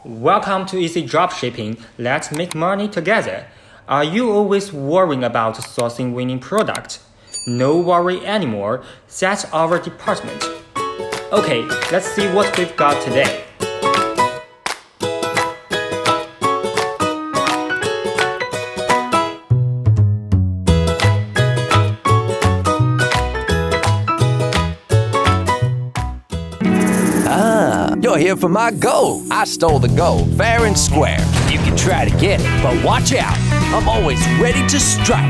Welcome to Easy Dropshipping. Let's make money together. Are you always worrying about sourcing winning product? No worry anymore. That's our department. Okay, let's see what we've got today. You're here for my gold. I stole the gold, fair and square. You can try to get it, but watch out. I'm always ready to strike.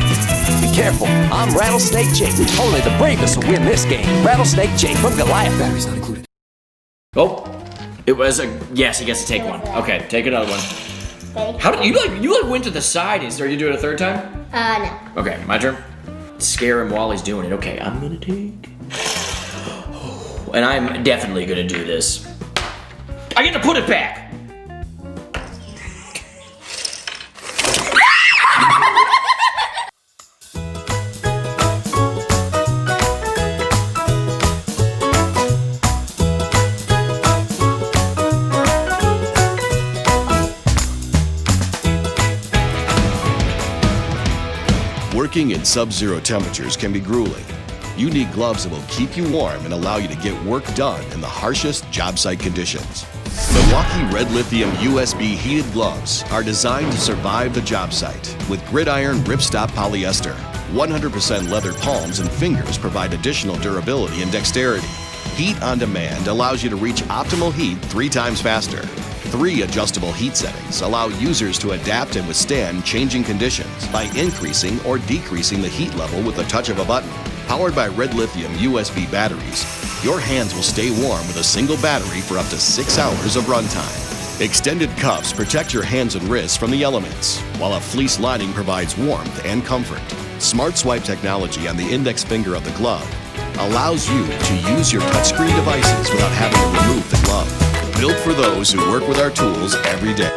Be careful, I'm Rattlesnake Jake. Only the bravest will win this game. Rattlesnake Jake from Goliath. Batteries not included. Oh, it was a yes. He gets to take one. Okay, take another one. How did you went to the side? Are you doing it a third time? No. Okay, my turn. Scare him while he's doing it. Okay, I'm gonna take. And I'm definitely gonna do this. I get to put it back. Working in sub-zero temperatures can be grueling. You need gloves that will keep you warm and allow you to get work done in the harshest job site conditions. Milwaukee Red Lithium USB heated gloves are designed to survive the job site with gridiron ripstop polyester. 100% leather palms and fingers provide additional durability and dexterity. Heat on demand allows you to reach optimal heat 3 times faster. 3 adjustable heat settings allow users to adapt and withstand changing conditions by increasing or decreasing the heat level with the touch of a button. Powered by Red Lithium USB batteries, your hands will stay warm with a single battery for up to 6 hours of runtime. Extended cuffs protect your hands and wrists from the elements, while a fleece lining provides warmth and comfort. Smart Swipe technology on the index finger of the glove allows you to use your touchscreen devices without having to remove the glove. Built for those who work with our tools every day.